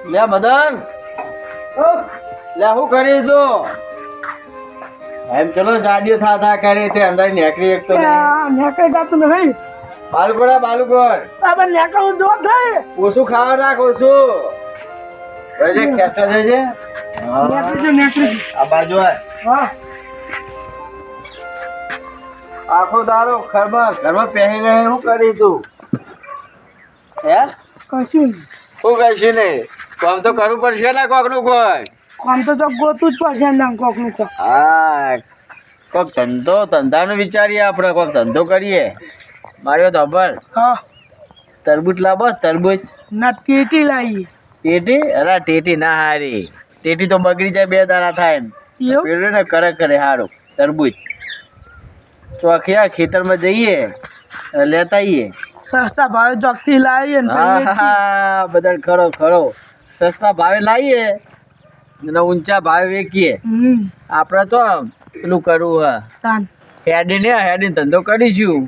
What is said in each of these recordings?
લે મદન લે હું કરી દો એમ ચલો ગાડીઓ થા કરી તે અંદર નેકરી એક તો નેકળી જાતું નહીં બાલુગોડ તમે નેકળું જો થાય ઓછું ખાવા રાખ ઓછું ભાઈ ખેંચો છે નેકળી આ બાજુ હા આખો દારો ઘરમાં પહેરી રહે શું કરી તું હે કશું શું કહીશું નહીં કામ તો કરવું પડશે ને કોકનું કોઈ કામ તો ગોતું જ પડશે નામ કોકનું કોક હા કોક ધંધાનું વિચારીએ આપણે કોક ધંધો કરીએ માર્યો તો ખબર હા તરબૂચ લાવો તરબૂચ ના ટેટી લાવી ટેટી અરે ટેટી ના હારી ટેટી તો બગડી જાય 2 દાડા થાય ને એવું પેલું ને કરે હારું તરબૂચ ચોખ્યા ખેતરમાં જઈએ લેતા આવીએ સસ્તા ભાવે ચોકથી લાવીએ ને પછી વેચીએ. હા બધા ખરો સસ્તા ભાવે લાવીએ અને ઊંચા ભાવે વેચીએ આપણે તો પેલું કરવું તાન હેડીને ધંધો કરીશું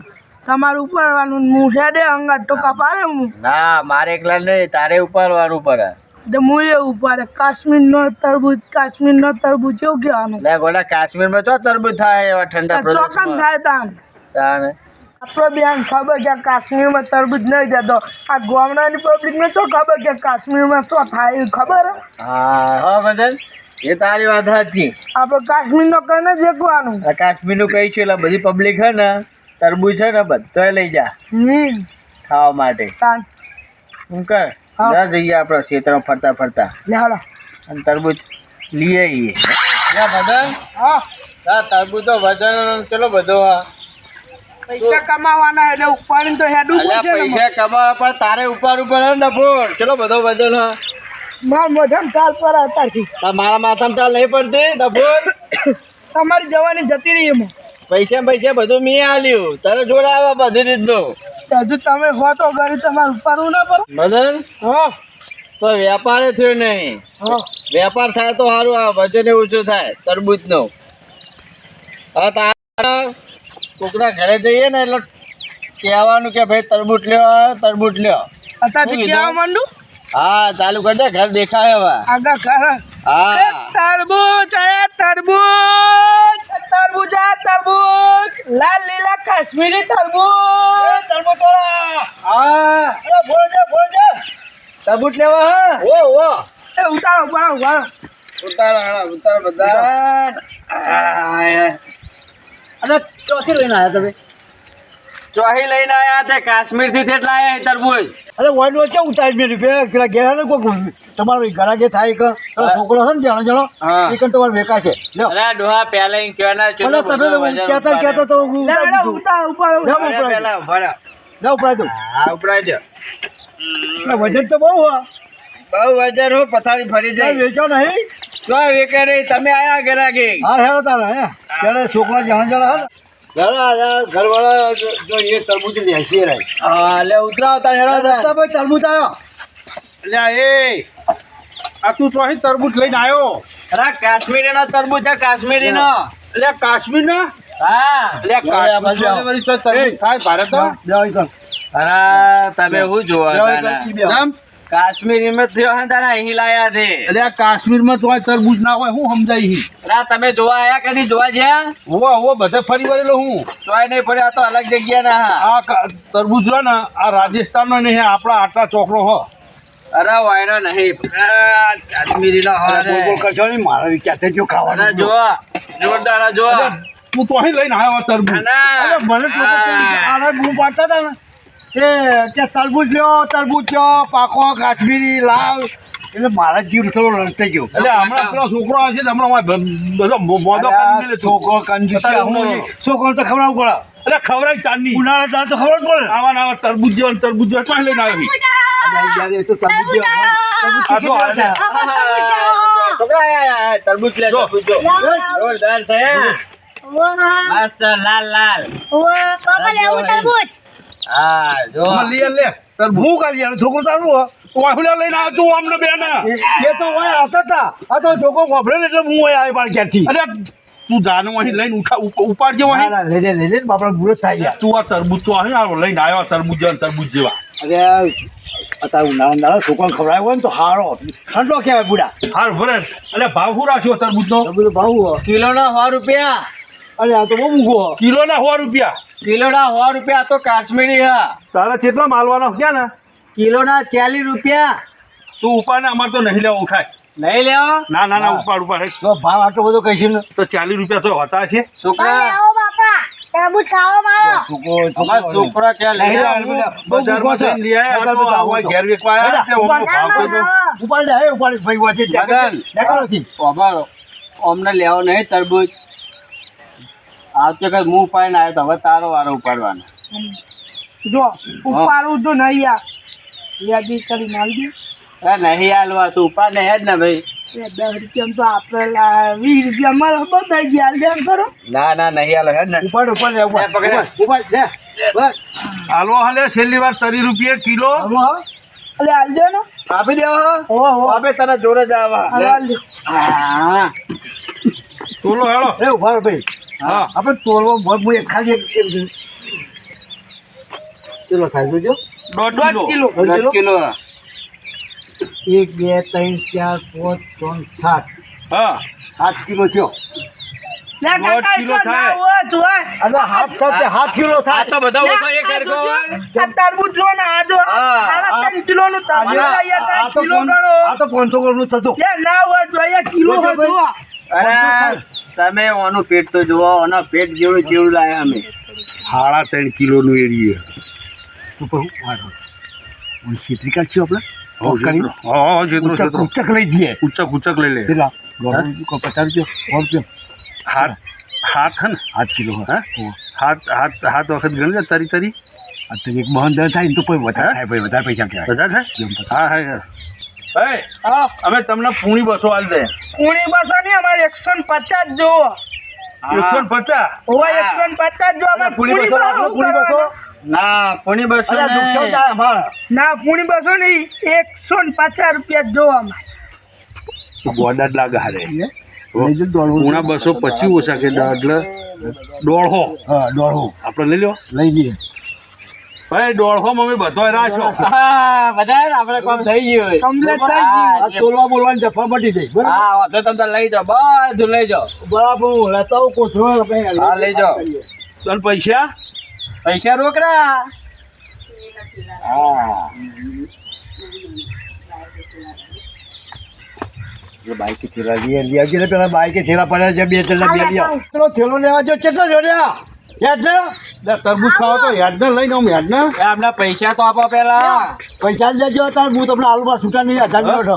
તમારું ઉપાડવાનું હું હેડે અંગાત તો કપારે હું ના મારે એકલા નહીં તારે ઉપાડવાનું પડે તો હું એ ઉપાડે કાશ્મીર નો તરબૂચ કેવું કહેવાનું લે ગોલા કાશ્મીરમાં તો તરબૂચ થાય એવા ઠંડા ચોકન પ્રદેશમાં થાય તાન તાને આપણો બેન ખબર કે કાશ્મીરમાં તરબૂચ નહીં જતો આ ગામડાની પબ્લિકને તો ખબર કે કાશ્મીરમાં શું થાય એ ખબર હે? હા બદલ એ તારી વાત સાચી આપણે કાશ્મીરનો કરીને જ વેચવાનું આ કાશ્મીરનું કહી છે એટલે બધી પબ્લિક છે ને તરબૂચ છે ને બધા લઈ જા ખાવા માટે તાન શું કર હા. જા જઈએ આપણે ક્ષેત્રમાં ફરતા લે હાલો અને તરબૂચ લઈ આવીએ બદલ હા તરબૂચ તો વજન ચલો બધો પૈસા કમાવાના એટલે ઉપાડીને તો હેડવું પડશે ને પૈસા કમાવા પણ તારે ઉપર હે ને ફોન ચલો બધો વજન મારા મોઢામાં ચાલ પર અત્યારથી મારા માથામાં ચાલ નહીં પડતી ડબોલ તમારી જવાની જતી રહી એમાં પૈસા બધું મેં આલ્યું તારે જોડે આવ્યા બધી રીતનું હજુ તમે હો તો ઘરે તમારે ઉપાડવું ના પડે મદન હા તો વેપારે થયો નહીં હા વેપાર થાય તો સારું આ વજન ઓછું થાય તરબૂચનો હવે તારા કોકના ઘરે જઈએ ને એટલે કહેવાનું કે ભાઈ તરબૂચ લ્યો અત્યારથી કહેવા માંડું હા ચાલુ કરી દે ઘર દેખાય હવે આગળ ઘર હા તરબૂચ લાલ લીલા કાશ્મીરી તરબૂચ હા તરબૂચ લેવા હા એ ઉતારો ઉતાર બધા અને ચોથી લઈને આવ્યા તમે ચોહી લઈને આવ્યા તે કાશ્મીર થી કેટલા આવ્યા તરબૂચ અરે વોઈન વચ્ચે ઉતારી મેં રૂપિયા પેલા ઘેરા ને કોઈ તમારો ઘરાકે થાય કે છોકરો છે ને જાણો હા. એ કંઈ તમારે વેકા છે લ્યો. અરે ડોહા પહેલા ઈ કહેવાના અરે તમે કહેતા તો હું ઉતારી દીધું. લ્યો, ઉપરાય દઉં. ઉપડાઈ દો એટલે વજન તો બહુ હા બહુ વજન હો પથારી ફરી જાય વેચો નહીં તો વેકે નહીં તમે આયા ગરાકે હા હેરો તારે હે ત્યારે છોકરા જાણ હે ઘરવાળા જો એ તરબૂચ લેસી રહે હા લે ઉતરાવ તાર હેડો તાર. ભાઈ તરબૂચ આવ્યો અલ્યા એ આ તું ચોહી તરબૂચ લઈને આવ્યો અરે કાશ્મીરી નો તરબૂચ છે કાશ્મીરી નો અલ્યા કાશ્મીર ના હા અલ્યા કાશ્મીર વળી ચો તરબૂચ થાય ભારત લ્યો, ઈ કર. અરે તમે શું જોવા લ્યો, ઈ તાના? કર, ઈ બે. કેમ કાશ્મીરી માં થયો હે તારા અહીં લાયા છે અલ્યા કાશ્મીરમાં તો તરબૂચ ના હોય હું સમજાય હી અરે તમે જોવા આયા કે નહીં જોવા જ્યાં હોવા બધે ફરી વળેલો હું તોય નહીં પડે આ તો અલગ જગ્યા ના હા. આ તરબૂચ રહ્યો ને આ રાજસ્થાનનો નહીં આપણા આટલા ચોકડો હો અરે વાયરો નહીં કાશ્મીરી નો અરે, બોલ બોલ કરશો નહીં મારો વિચાર થઈ ગયો અરે ખાવાનો જોવા જોરદાર આ જોવા તું તો અહીં લઈને આવ્યો તરબૂચ અરે, મને લોકો આને બૂમ પાડતા હતા ને કે ત્યાં તરબૂચ લ્યો પાકો કાશ્મીરી લાલ એટલે મારા જીવ થોડો રસ થઈ ગયો એટલે હમણાં પેલો છોકરો આવે છે ને હમણાં બધો મોદો કરી મેલે છોકરો કંજૂસ છે. છોકરો તો ખવડાવવું પડે એટલે ખવડાય ચાંદની ઉનાળા દાળ તો ખબર પડે આવા તરબૂચ જેવા ચોહી લઈને આવી યાર, એ તો તરબૂચ જેવા હોય. તરબૂચ આ તો કેટલા હતા? છોકરા આયા તરબૂચ લે તરબૂચ જો જોરદાર છે મસ્ત લાલ લાલ હા જો લે તરબૂચ હું કરી યાર છોકરો તારું હો. વાહુલા લઈને આવ્યો તું અમને બેન એ તો હોય આવતા હતા આ તો છોકરો વાપરે ને એટલે હું હોય આવી બાર ક્યાંથી અરે તું જાનું અહીં લઈને ઉપાડજે ના, અહીં ના, લઈ લે બાપડા બુરો થાય યાર તું આ તરબૂચ તો અહીં લઈને આવ્યો તરબૂચ જેવા અરે અત્યારે ઉનાળા છોકરાને ખવડાવ્યો હોય ને તો હારો ઠંડો કહેવાય બુડા. હાર ભરે એટલે ભાવ શું રાખ્યો તરબૂચનો? બધું ભાવ કિલોના 100 રૂપિયા. અરે આ તો બહુ મૂંઘો. કિલોના 100 રૂપિયા. કિલોના 100 રૂપિયા તો કાશ્મીરી હા. તારા કેટલા માલવાના ક્યાં ને? કિલોના 40 રૂપિયા. તું ઉપાડ ને, અમારે તો નહીં લેવા ઉઠાય. નહીં લેવો. ના ના ના, ઉપાડ. તો ભાવ આટલો બધો કહીશ ને તો 40 રૂપિયા તો હોતા છે. છોકરા છોકરા ક્યાં લઈ આવ્યા? બજારમાં જઈને લઈ આવ્યા, આ તો આવા ઘેર વેચવા આવ્યા, તે ઓમનો ભાવ તો જો. ઉપાડ લે ઉપાડ ભાઈ વાંચે મગન, અમારો અમને લેવો નહીં તરબૂચ. આવતી વખત હું ઉપાડીને આવ્યો તો હવે તારો વારો ઉપાડવાનો. જો ઉપાડું તો નહીં યાર યાદી કરી મારી નહીં હાલવા તું ઉપાડ ને હેડ ને ભાઈ. દે 10 રૂપિયા તો આપણે 20 રૂપિયા મારે બતાવી ગયા જેમ કરો. ના ના નહીં હાલો હેડ ને. ઉપાડ ઉપાડ લે ઉપાડ પકડ. ઉપાડ લે બસ હાલવો હાલે છેલ્લી વાર 30 રૂપિયા કિલો. એટલે હાલજો ને. આપી દેવો. ઓહો આપે તને જોડે જ આવા. હાલજો. હા તોલો હેળો. એ ઉભા રહો ભાઈ. હા આપણે તોલવા હું એક ખાલી એક ચલો સાહેબ જોજો 1.5 કિલો. 10 કિલો. 1 2 3 4 5 6 7 હા 7 કિલો થયો. લે કાકા કિલો એટલો થાય. ના હોય, જોય. અને હાથ સાથે 7 કિલો આ થાય. તો બધા લે, ઓછો એક આ હરખો જોજો. હોય. આ તરબૂચ જો ને આ જો હા. 3.5 કિલોનું તરબૂચ અહીંયા આ કાંઈ તો કિલો પon- ગણો. આ તો 500 ગ્રામનું થતું. જે ના હોય તો અહીંયા કિલો જોજો હોય જો. અરે તમે ઓનું પેટ તો જુઓ, ઓના પેટ જેવું કેવું લાયા અમે. 3.5 કિલોનું એરીએ. તો પછી વાંધો. હું છેતરી કાઢશું આપણે હા જેટલું ઉચ્ચક લઈ જઈએ. ઉચ્ચક લઈ લે. કેટલા 50 રૂપિયા 100 રૂપિયા હાથ હે ને 8 કિલો હા હાથ વખત ગણ લે તરી આ તો એક મહન દર થાય ને તો કોઈ વધારે થાય ભાઈ વધારે પૈસા કહેવાય. બધા થાય. હા હા અમે તમને પૂણી બસો આલ દે. પૂણી બસો ની અમારે 150 જોવો. 150. ઓય 150 જો અમારે પૂણી બસો રાખો, પૂણી બસો. ના પૂણી બસો અરે નુકસાન નહીં. થાય અમારે. ના પૂણી બસો નહીં 150 રૂપિયા જો અમારે. ગોડા જ લાગે હારે. લઈ જજો દોડવું. પૂણા 225 ઓછા કે એટલે 150. હા દોડવું આપણે લઈ લો લઈ લઈએ. ભાઈ 150 માં અમે બધો રાખ્યો. હા બધા ને આપણે કામ થઈ ગયું હોય. કમ્પ્લીટ થઈ હા, ગયું. આ તોલવા બોલવાની જફા મટી જાય બરાબર. હા વાંધો તમે તાર લઈ જાઓ, બધું લઈ જાઓ. બરાબર હું લેતા આવું કોથળો આપણે હા, લઈ જાઓ. તને પૈસા પૈસા રોકડા. હા બાઈક થેલા લઈ આવજે ને પેલા બાઈક થેલા પડ્યા છે 2 થેલા 2 લઈ આવ. પેલો થેલો લેવા જો કેટલો જોડ્યા યાદ ને તરબૂચ ખાવા તો યાદ ન લઈને આવું યાદ ને. એ આપણા પૈસા તો આપો પેલા. પૈસા જ લેજો તાર હું તમને આલુમાં છૂટા નહીં 1000 નોટ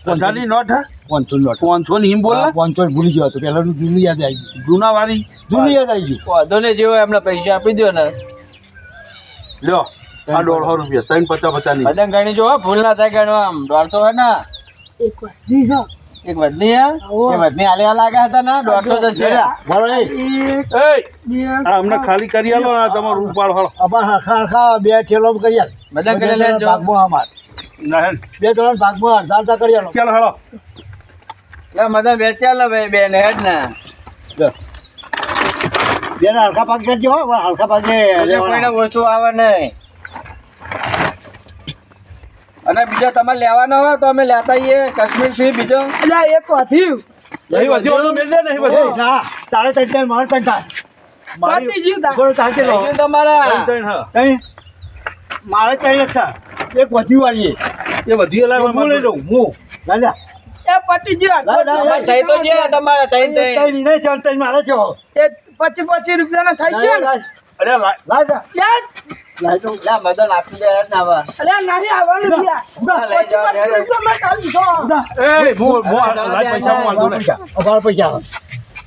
50 નોટ હે 500 નોટ 500 ની હિમ બોલ ને. 500 ભૂલી ગયો હતો પહેલાનું જૂનું યાદ આવી ગયું. જૂના વાળી જૂનું યાદ આવી ગયું. વાંધો ને જેવો એમને પૈસા આપી દો ને. લ્યો આ 150 રૂપિયા 350 ની. બધા ગણી જો, ભૂલ ના થાય ગણવા. આમ 150 હે ને એક વાર જી હા. એક વધની હે. એ વધની આલેવા લાગ્યા હતા ને 150 જ છે. બરો એ એક એ બે આ અમને ખાલી કરી આલો ને તમારું ઉપાડ હાલો. અમાર હરખા હરખા 2 થેલો કરી આલ. બધા કરી લેજો. ભાગમાં અમાર ના હે 2 થેલા ભાગમાં 1000 કરી આલો. ચાલો હાલો. લે મદન વેચ્યા લે ભાઈ બેન હેડ ને. બેન હરખા ભાગ કરજો હો હરખા ભાગે બીજા કોઈને ઓછું આવે નહીં. અને બીજો તમારે લેવાનો હોય તો અમે લેતા આવીએ કાશ્મીર થી બીજો. એટલે એક વધ્યું. નહીં વધ્યો તો મેલ દે નહીં વધ્યો. ના તારે તઈ મારે તઈ થાય પતી ગયું તા. બોલો તાર કેટલો લઈ જાઓ તમારા. ત્રણ હા તઈ મારે તઈ જ છે એક વધી વાળીએ એ વધ્યો લાવે હું લઈ લઉં હું લાલ્યા એ પતી ગયું. તમારે થઈ તો છે તમારે થઈ થઈ. તઈ નહીં ચાલ તઈ મારે છે એ 25 રૂપિયાનો થઈ ગયો ને. અરે લાજા યાર લાજો લે મદન આપી દે હેડ ને હવે. અરે નહીં આવવાનું યાર. લઈ જાઓ, 25 રૂપિયા મેં કાલ લીધો. એ લાય પૈસા હું આલ દઉં ને. અમારા પૈસા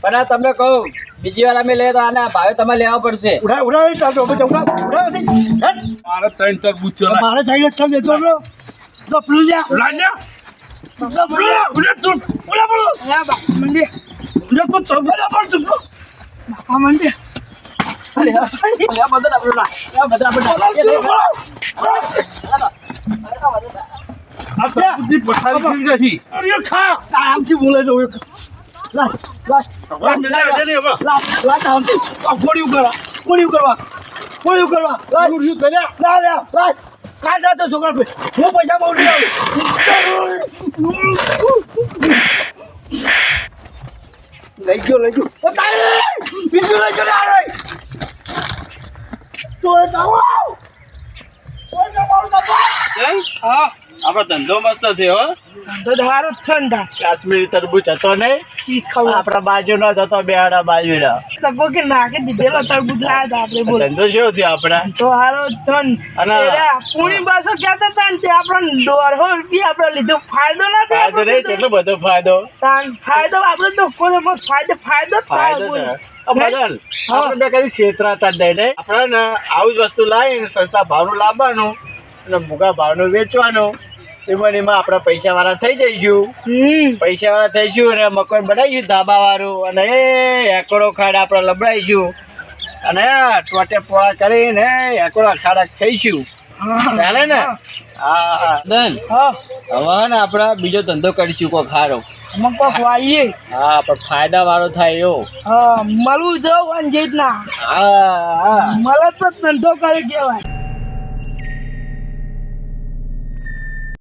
પણ આ તમને કહું બીજી વાર અમે લઈએ તો આના ભાવે તમારે લેવા પડશે. ઉડાય ચાલતો ઉડાય મારે ત્રણ તરબૂચ છે. મારે સાઈડ જ ચાલ દેતો તો પેલું જા લાલ્યા અરે બા મંડી બાપા મંડી. અરે મદન આપણે લા. મદન આપણે આ તરબૂચની પથારી કેવી નથી. અરે ખા આમથી બોલે તો લા હવે મેલા છે ને હવે. લા આમથી ગોળીઓ કરવા લા ગોળીઓ કર્યા લા લા કાઢા તો છોકરા હું પૈસા બહુ લઈ આવું લઈ ગયો ઓ તારે બીજું લઈ ગયો રે તો જાઓ હા આપણો ધંધો મસ્ત થયો તો સારો જ ઠંડા કાશ્મીરી તરબૂચ હતો નહીં શીખવ આપણા બાજુનો જ હતો બેહાડા બાજુનો તકો કે નાખી દીધેલો તરબૂચ લાયા હતા આપણે બોલ ધંધો કેવો થયો આપણા તો સારો જ ઠંડ અને પૂરી પાછો કહેતા હતા ને તે આપણને 150 રૂપિયા આપણે લીધો ફાયદો ના થાય ફાયદો નહીં કેટલો બધો ફાયદો ફાયદો આપણે તો કોઈ ફાયદો ફાયદો થાય બદલ આપણે બે કદી છેતરાતા જ નહીં આપણે ને આવું જ વસ્તુ લાવીને સસ્તા ભાવનું લાવવાનું અને મોંઘા ભાવનું વેચવાનું એમાં આપણા પૈસાવાળા થઈ જઈશું પૈસાવાળા થઈશું અને મકાન બનાવીશું ધાબાવાળું અને એ એકડો ખાડ આપણે લબડાઈશું અને ટોટે પોળા કરીને એકડો ખાડા ખાઈશું ચાલે ને હા ધન હવે ને આપણે બીજો ધંધો કરીશું કોઈ ખારો મકોક વાઈએ હા પણ ફાયદા વાળો થાય એવો મળવું જવું અને જીતના હા મળે તો ધંધો કરી કહેવાય